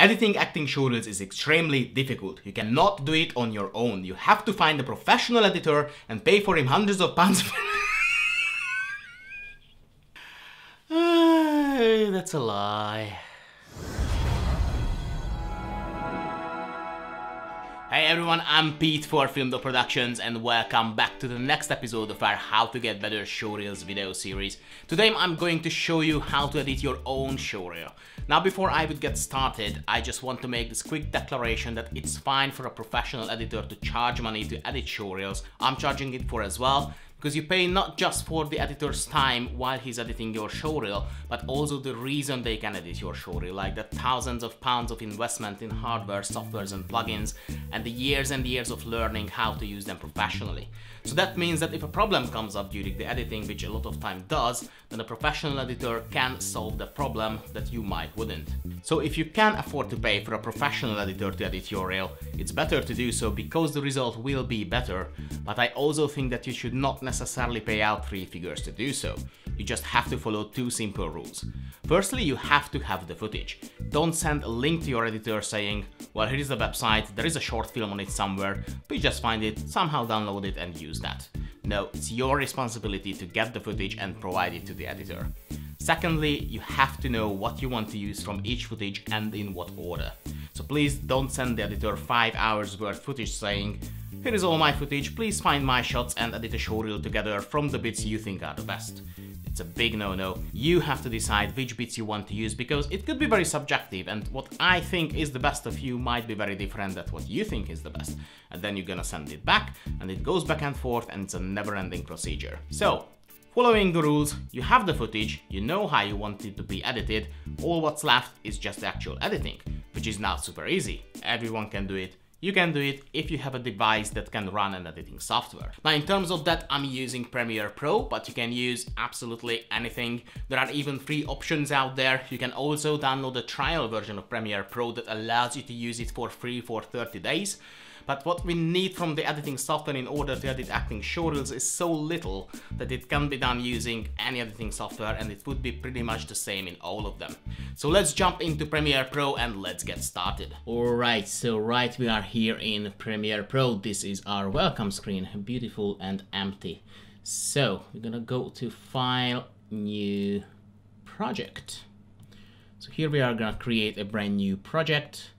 Editing acting showreels is extremely difficult. You cannot do it on your own. You have to find a professional editor and pay for him hundreds of pounds. That's a lie. Hey everyone, I'm Pete for Filmdo Productions and welcome back to the next episode of our How to Get Better Showreels video series. Today I'm going to show you how to edit your own showreel. Now before I would get started, I just want to make this quick declaration that it's fine for a professional editor to charge money to edit showreels. I'm charging it for as well, because you pay not just for the editor's time while he's editing your showreel, but also the reason they can edit your showreel, like the thousands of pounds of investment in hardware, softwares and plugins, and the years and years of learning how to use them professionally. So that means that if a problem comes up during the editing, which a lot of time does, then a professional editor can solve the problem that you might wouldn't. So if you can afford to pay for a professional editor to edit your reel, it's better to do so because the result will be better, but I also think that you should not necessarily pay out 3 figures to do so. You just have to follow 2 simple rules. Firstly, you have to have the footage. Don't send a link to your editor saying, well, here is the website, there is a short film on it somewhere, please just find it, somehow download it and use that. No, it's your responsibility to get the footage and provide it to the editor. Secondly, you have to know what you want to use from each footage and in what order. So please don't send the editor 5 hours worth footage saying, here is all my footage, please find my shots and edit a showreel together from the bits you think are the best. It's a big no-no. You have to decide which bits you want to use because it could be very subjective and what I think is the best of you might be very different than what you think is the best. And then you're gonna send it back and it goes back and forth and it's a never-ending procedure. So, following the rules, you have the footage, you know how you want it to be edited, all what's left is just the actual editing, which is now super easy. Everyone can do it. You can do it if you have a device that can run an editing software. Now in terms of that, I'm using Premiere Pro, but you can use absolutely anything. There are even free options out there. You can also download a trial version of Premiere Pro that allows you to use it for free for 30 days. But what we need from the editing software in order to edit acting showreels is so little that it can be done using any editing software and it would be pretty much the same in all of them. So let's jump into Premiere Pro and let's get started. Alright, so we are here in Premiere Pro. This is our welcome screen, beautiful and empty. So we're gonna go to File, New Project. So here we are gonna create a brand new project.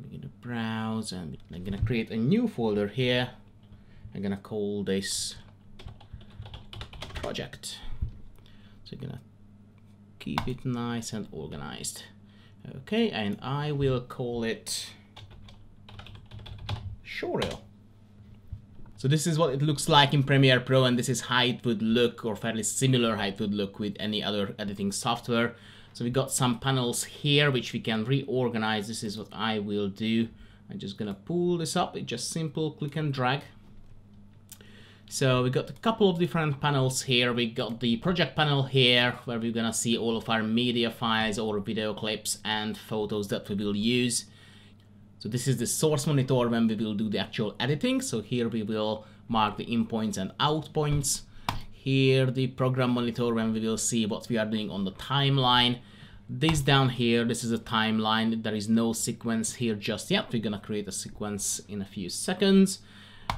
We're gonna browse and I'm gonna create a new folder here. I'm gonna call this project. So I'm gonna keep it nice and organized. Okay, and I will call it Showreel. So this is what it looks like in Premiere Pro and this is how it would look, or fairly similar how it would look with any other editing software. So we got some panels here which we can reorganize. This is what I will do. I'm just gonna pull this up. It's just simple click and drag. So we got a couple of different panels here. We got the project panel here where we're gonna see all of our media files or video clips and photos that we will use. So this is the source monitor when we will do the actual editing. So here we will mark the in points and out points. Here the program monitor when we will see what we are doing on the timeline. This down here, this is a timeline. There is no sequence here just yet. We're gonna create a sequence in a few seconds.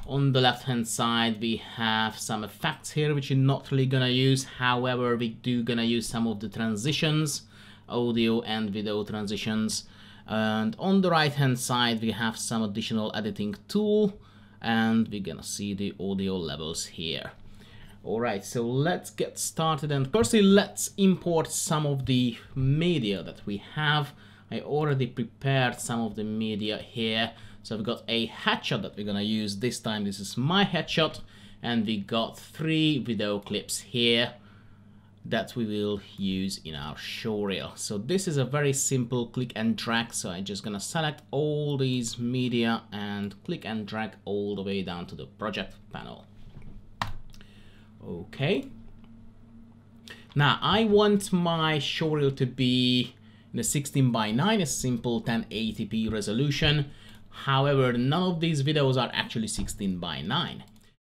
On the left hand side we have some effects here which you're not really gonna use. However, we do gonna use some of the transitions, audio and video transitions. And on the right hand side we have some additional editing tool and we're gonna see the audio levels here. Alright, so let's get started and firstly let's import some of the media that we have. I already prepared some of the media here. So I've got a headshot that we're gonna use this time. This is my headshot and we got 3 video clips here that we will use in our showreel. So this is a very simple click and drag. So I'm just gonna select all these media and click and drag all the way down to the project panel. Okay. Now I want my showreel to be in a 16:9, a simple 1080p resolution. However, none of these videos are actually 16:9.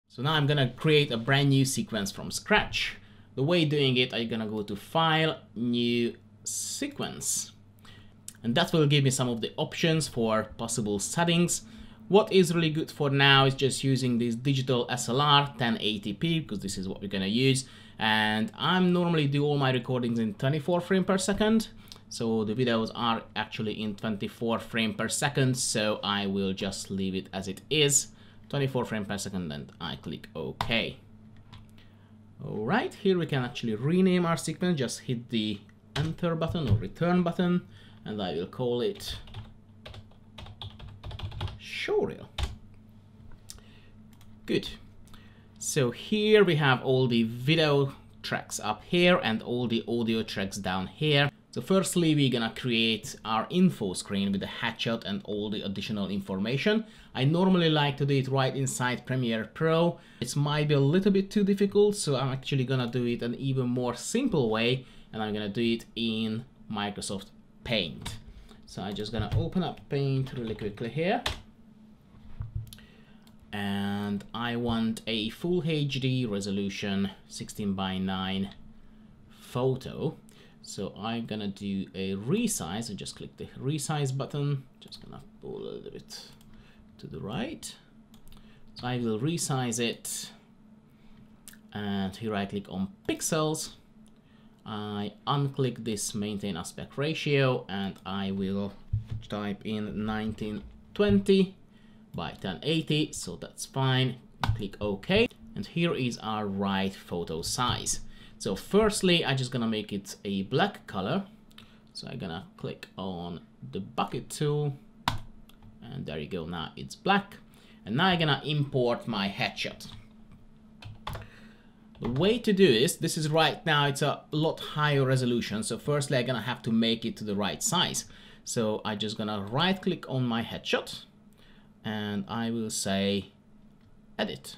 So now I'm gonna create a brand new sequence from scratch. The way doing it, I'm gonna go to File, New Sequence. and that will give me some of the options for possible settings. What is really good for now is just using this digital SLR 1080p, because this is what we're gonna use. And I'm normally do all my recordings in 24 frames per second. So the videos are actually in 24 frames per second. So I will just leave it as it is, 24 frames per second, and I click OK. All right, here we can actually rename our sequence. Just hit the Enter button or Return button, and I will call it Showreel. Good. So here we have all the video tracks up here and all the audio tracks down here. So firstly, we're gonna create our info screen with the headshot and all the additional information. I normally like to do it right inside Premiere Pro. It might be a little bit too difficult, so I'm actually gonna do it an even more simple way, and I'm gonna do it in Microsoft Paint. So I'm just gonna open up Paint really quickly here. And I want a full HD resolution 16:9 photo. So I'm gonna do a resize. I just click the resize button. Just gonna pull a little bit to the right. So I will resize it. And here I click on pixels. I unclick this maintain aspect ratio, and I will type in 1920 by 1080, so that's fine. Click OK, and here is our right photo size. So firstly, I'm just gonna make it a black color. So I'm gonna click on the bucket tool, and there you go, now it's black. And now I'm gonna import my headshot. The way to do this is right now, it's a lot higher resolution. So firstly, I'm gonna have to make it to the right size. So I'm just gonna right click on my headshot, and I will say edit.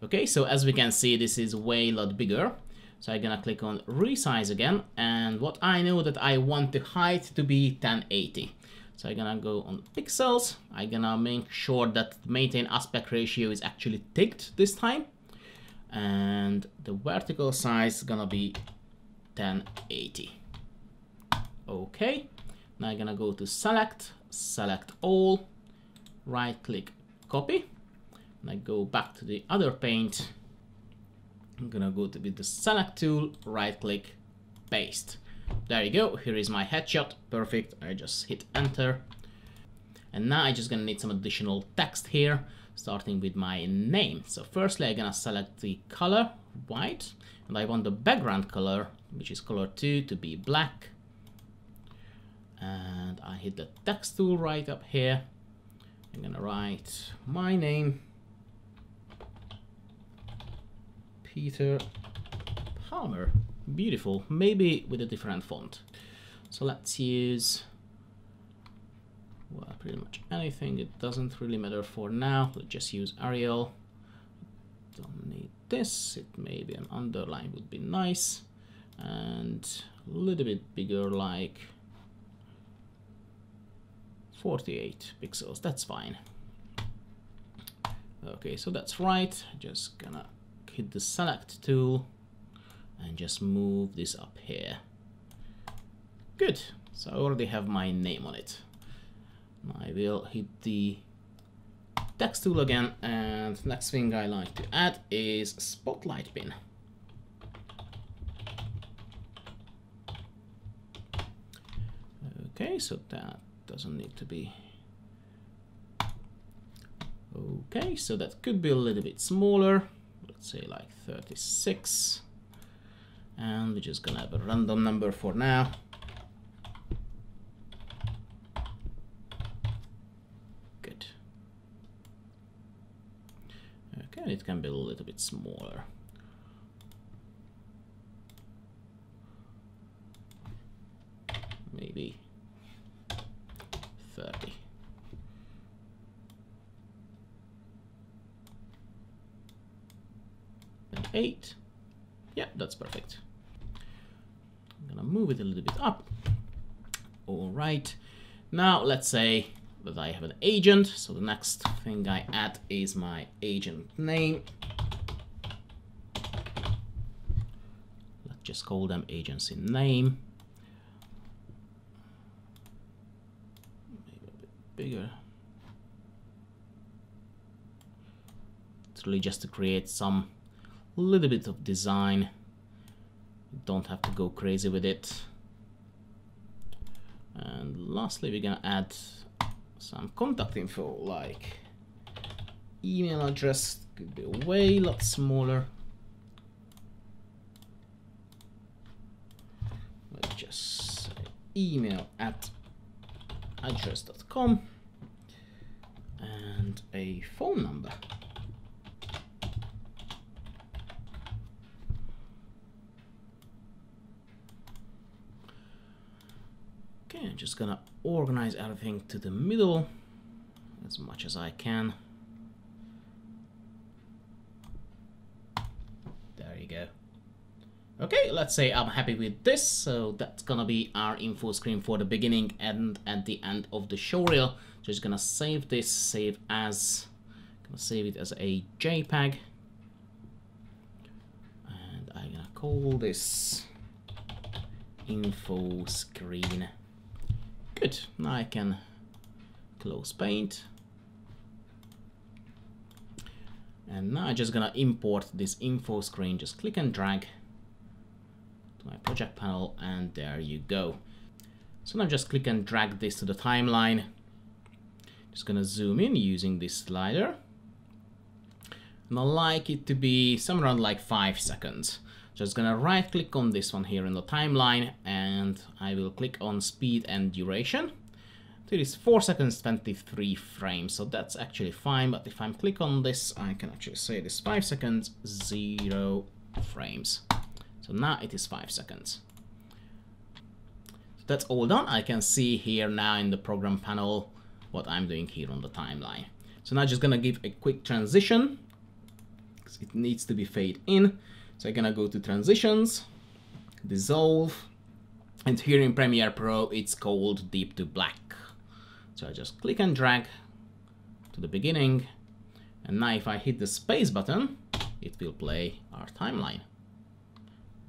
Okay, so as we can see, this is way a lot bigger. So I'm gonna click on resize again, and what I know that I want the height to be 1080. So I'm gonna go on pixels. I'm gonna make sure that maintain aspect ratio is actually ticked this time, and the vertical size is gonna be 1080. Okay, now I'm gonna go to select all, right click, copy, and I go back to the other paint. I'm gonna go to with the select tool, right click, paste. There you go, here is my headshot, perfect. I just hit enter. And now I'm just gonna need some additional text here, starting with my name. So firstly, I'm gonna select the color, white, and I want the background color, which is color 2, to be black. And I hit the text tool right up here. I'm gonna write my name, Peter Palmer. Beautiful, maybe with a different font. So let's use, well, pretty much anything. It doesn't really matter for now. Let's just use Arial. Don't need this. It maybe an underline would be nice, and a little bit bigger, like 48 pixels. That's fine. Okay, so that's right. Just gonna hit the select tool and just move this up here. Good. So I already have my name on it. I will hit the text tool again, and next thing I like to add is spotlight pin. Okay, so that doesn't need to be. Okay, so that could be a little bit smaller. Let's say like 36. And we're just gonna have a random number for now. Good. Okay, it can be a little bit smaller. Maybe 30. And 8. Yeah, that's perfect. I'm gonna move it a little bit up. All right. Now let's say that I have an agent. So the next thing I add is my agent name. Let's just call them agency name. bigger. It's really just to create some little bit of design. You don't have to go crazy with it. And lastly, we're gonna add some contact info, like email address. Could be way lot smaller. Let's just say email at address.com and a phone number. Okay, I'm just gonna organize everything to the middle as much as I can. There you go. Okay, let's say I'm happy with this, so that's gonna be our info screen for the beginning and at the end of the showreel. Just gonna save this, save it as a JPEG, and I'm gonna call this info screen. Good, now I can close Paint. And now I'm just gonna import this info screen, just click and drag to my project panel, and there you go. So now just click and drag this to the timeline. Just gonna zoom in using this slider. And I like it to be somewhere around like 5 seconds. Just gonna right click on this one here in the timeline, and I will click on speed and duration. It is 4 seconds 23 frames, so that's actually fine. But if I click on this, I can actually say this 5 seconds 0 frames. So now it is 5 seconds. So that's all done. I can see here now in the program panel what I'm doing here on the timeline. So now I'm just gonna give a quick transition because it needs to be fade in. So I'm gonna go to transitions, dissolve, and here in Premiere Pro it's called deep to black. So I just click and drag to the beginning, and now if I hit the space button, it will play our timeline.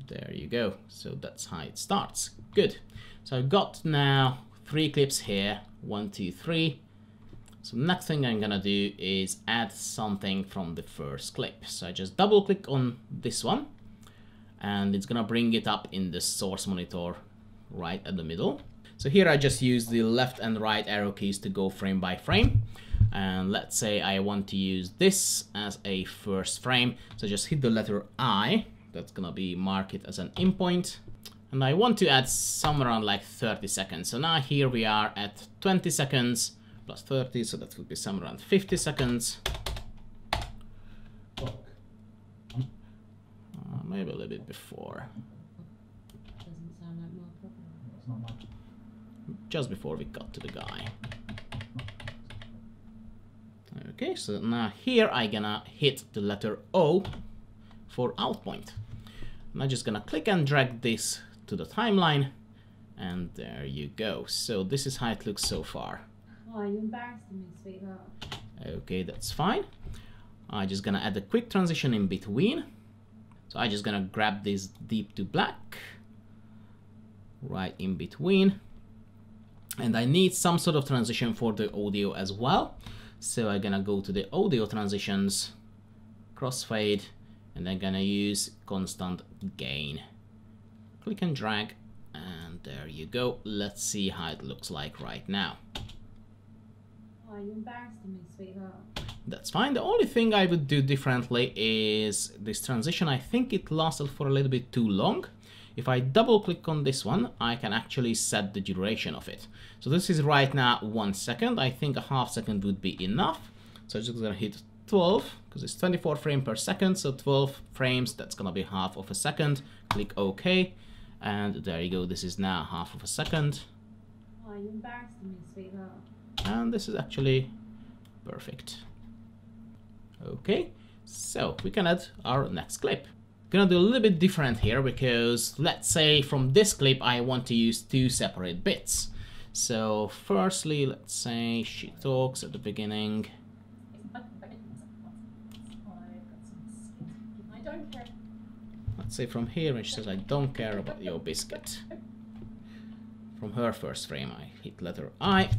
There you go. So that's how it starts. Good. So I've got now 3 clips here, 1, 2, 3. So next thing I'm gonna do is add something from the first clip. So I just double click on this one, and it's gonna bring it up in the source monitor right at the middle. So here I just use the left and right arrow keys to go frame by frame. And let's say I want to use this as a first frame. So just hit the letter I. That's gonna be mark it as an in point. And I want to add somewhere around like 30 seconds. So now here we are at 20 seconds plus 30, so that will be somewhere around 50 seconds. Maybe a little bit before. Doesn't sound like more problem. It's not much. Just before we got to the guy. Okay, so now here I'm gonna hit the letter O for out point. And I'm just gonna click and drag this to the timeline, and there you go. So this is how it looks so far. Oh, you embarrassed me, sweetheart. Okay, that's fine. I'm just gonna add a quick transition in between. So I'm just gonna grab this deep to black right in between. And I need some sort of transition for the audio as well. So I'm gonna go to the audio transitions, crossfade, and I'm gonna use constant gain. Click and drag, and there you go. Let's see how it looks like right now. Oh, you embarrassed me, sweetheart. That's fine. The only thing I would do differently is this transition. I think it lasted for a little bit too long. If I double click on this one, I can actually set the duration of it. So this is right now 1 second. I think a half second would be enough. So I'm just gonna hit 12 because it's 24 frames per second. So 12 frames, that's gonna be half of a second. Click OK. And there you go. This is now half of a second. Oh, you embarrassed me, sweetheart. And this is actually perfect. Okay, so we can add our next clip. Gonna do a little bit different here because let's say from this clip I want to use 2 separate bits. So firstly, let's say she talks at the beginning. Let's say from here when she says I don't care about your biscuit. From her first frame I hit letter I.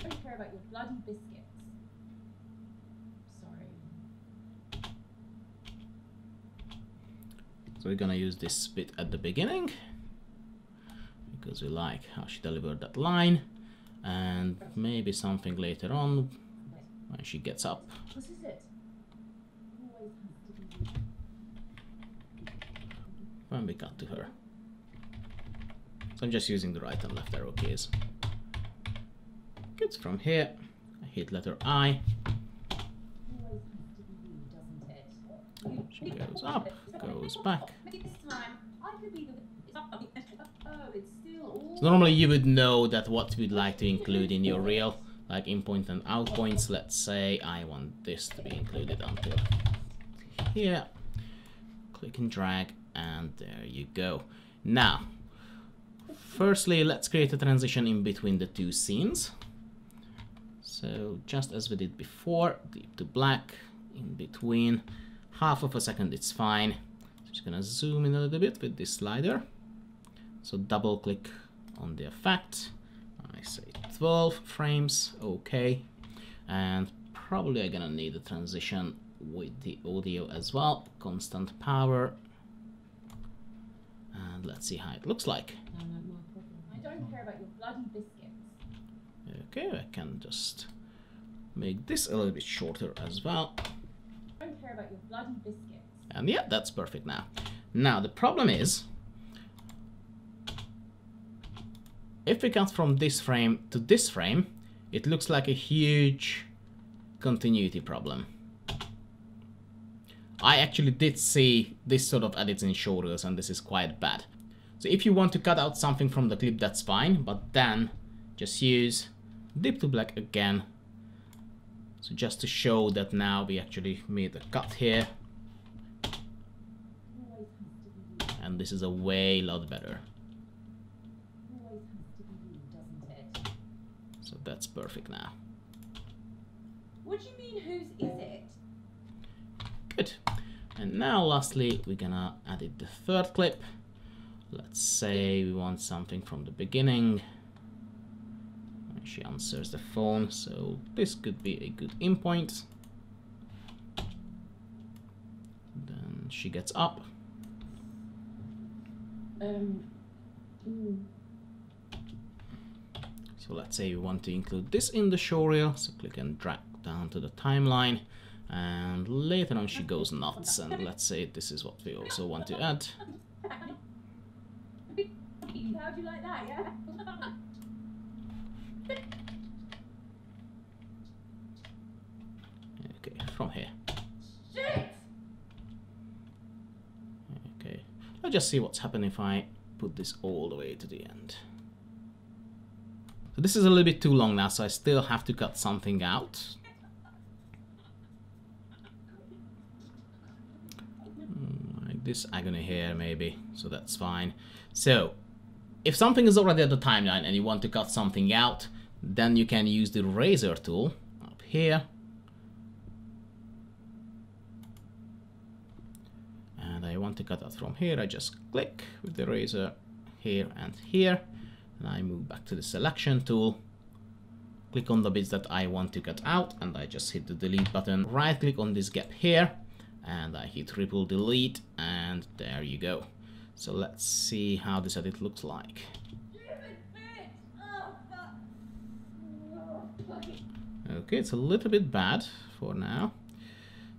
I don't care about your bloody biscuits. Sorry. So we're gonna use this bit at the beginning because we like how she delivered that line, and maybe something later on when she gets up. This is it. Always has to be you. When we cut to her. So I'm just using the right and left arrow keys. Good, from here, I hit letter I. Always has to be you, doesn't it? She goes up, goes back. Maybe this time I could be the. Oh, it's still all. So normally you would know that what you'd like to include in your reel, like in point and out points. Let's say I want this to be included until here. Click and drag, and there you go. Now, firstly, let's create a transition in between the two scenes. So just as we did before, deep to black, in between, half of a second, it's fine. Just gonna zoom in a little bit with this slider. So double click on the effect. I say 12 frames, okay. And probably I'm gonna need a transition with the audio as well. Constant power. And let's see how it looks like. I don't care about your bloody biscuits. Okay, I can just make this a little bit shorter as well. I don't care about your bloody biscuits. And yeah, that's perfect now. Now, the problem is, if we cut from this frame to this frame, it looks like a huge continuity problem. I actually did see this sort of edits in Showreels, and this is quite bad. So if you want to cut out something from the clip, that's fine, but then just use dip to black again. So just to show that now we actually made a cut here. And this is a way lot better. Always has to be you, doesn't it? So that's perfect now. What do you mean, whose is it? Good. And now lastly, we're gonna edit the third clip. Let's say we want something from the beginning. She answers the phone, so this could be a good in point. Then she gets up. So let's say we want to include this in the showreel, so click and drag down to the timeline, and later on she goes nuts, and let's say this is what we also want to add. How'd you like that, yeah? Okay, from here. Shit! Okay, let's just see what's happening if I put this all the way to the end. So this is a little bit too long now, so I still have to cut something out. Like this agony here maybe, so that's fine. So if something is already at the timeline and you want to cut something out, then you can use the razor tool up here. And I want to cut out from here, I just click with the razor here and here. And I move back to the selection tool, click on the bits that I want to cut out, and I just hit the delete button, right click on this gap here, and I hit triple delete, and there you go. So let's see how this edit looks like. Okay, it's a little bit bad for now.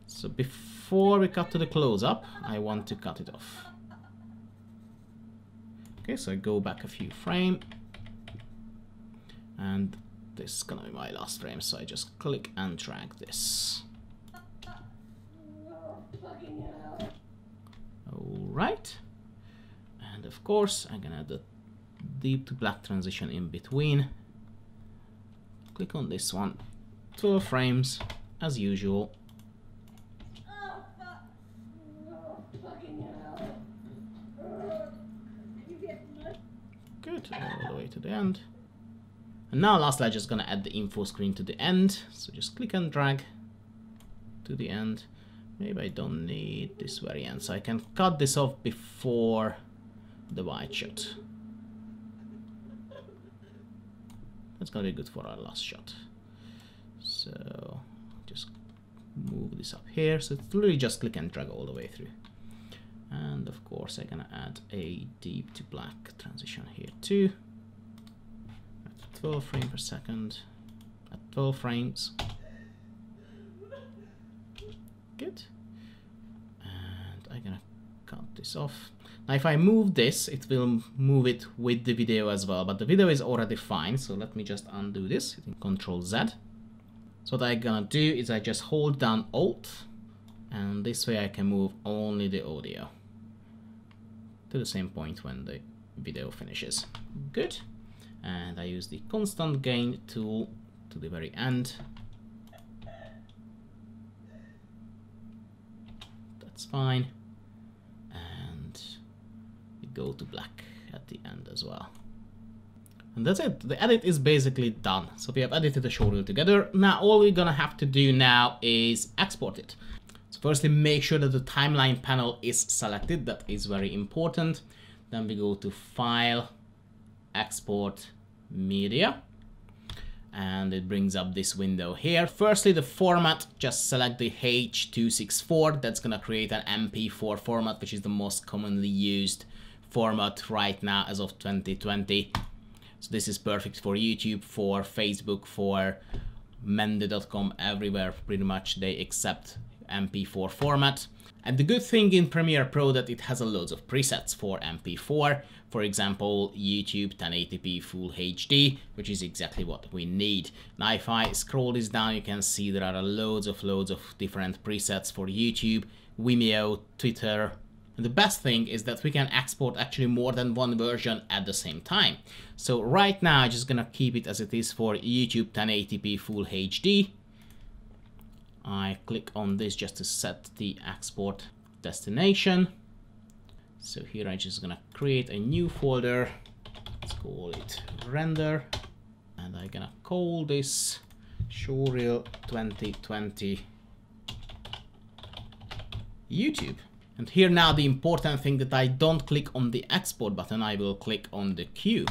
So before we cut to the close-up, I want to cut it off. Okay, so I go back a few frames, and this is gonna be my last frame, so I just click and drag this. Alright, and of course I'm gonna add the deep to black transition in between. Click on this one, 12 frames as usual. Good, all the way to the end. And now lastly I'm just gonna add the info screen to the end, so just click and drag to the end. Maybe I don't need this very end, so I can cut this off before the wide shot. That's gonna be good for our last shot. So just move this up here. So it's literally just click and drag all the way through. And of course I'm gonna add a deep to black transition here too. At 12 frames per second. At 12 frames. Good. And I'm gonna cut this off. Now if I move this, it will move it with the video as well, but the video is already fine, so let me just undo this, hitting Ctrl Z. So what I'm gonna do is I just hold down Alt, and this way I can move only the audio to the same point when the video finishes. Good. And I use the constant gain tool to the very end. That's fine. And we go to black at the end as well. And that's it. The edit is basically done. So we have edited the showreel together. Now all we're gonna have to do now is export it. So firstly, make sure that the timeline panel is selected. That is very important. Then we go to File, Export, Media. And it brings up this window here. Firstly, the format, just select the H.264. That's gonna create an MP4 format, which is the most commonly used format right now as of 2020. So this is perfect for YouTube, for Facebook, for Mendy.com, everywhere pretty much they accept MP4 format. And the good thing in Premiere Pro that it has a loads of presets for MP4. For example, YouTube 1080p Full HD, which is exactly what we need. Now if I scroll this down, you can see there are loads of different presets for YouTube, Vimeo, Twitter. And the best thing is that we can export actually more than one version at the same time. So right now I'm just gonna keep it as it is for YouTube 1080p Full HD. I click on this just to set the export destination. So here I'm just gonna create a new folder. Let's call it render. And I'm gonna call this Showreel 2020 YouTube. And here now the important thing that I don't click on the export button, I will click on the queue.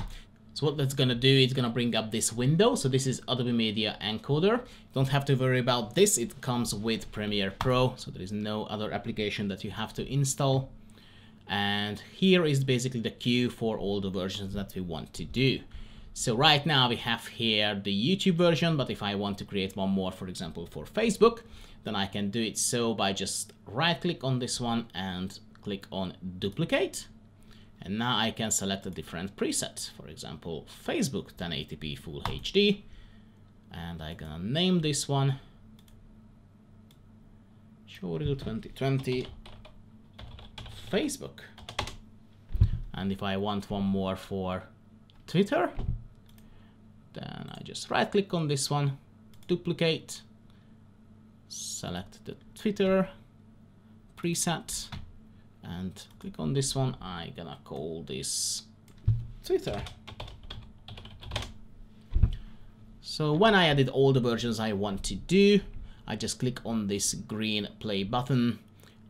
So what that's gonna do, it's gonna bring up this window. So this is Adobe Media Encoder. Don't have to worry about this, it comes with Premiere Pro, so there is no other application that you have to install. And here is basically the queue for all the versions that we want to do. So right now we have here the YouTube version, but if I want to create one more, for example, for Facebook, then I can do it so by just right click on this one and click on duplicate. And now I can select a different preset, for example, Facebook 1080p Full HD. And I'm gonna name this one Showreel 2020 Facebook. And if I want one more for Twitter, then I just right click on this one, duplicate, select the Twitter preset, and click on this one. I'm gonna call this Twitter. So when I added all the versions I want to do, I just click on this green play button,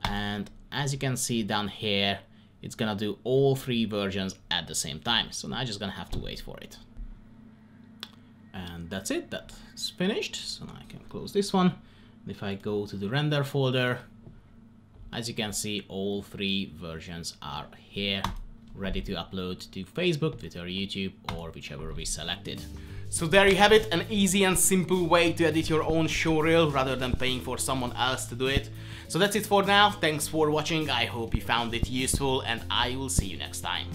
and as you can see down here, it's gonna do all three versions at the same time. So now I'm just gonna have to wait for it. And that's it, that's finished. So now I can close this one. And if I go to the render folder, as you can see, all three versions are here, ready to upload to Facebook, Twitter, YouTube, or whichever we selected. So there you have it, an easy and simple way to edit your own showreel rather than paying for someone else to do it. So that's it for now. Thanks for watching. I hope you found it useful, and I will see you next time.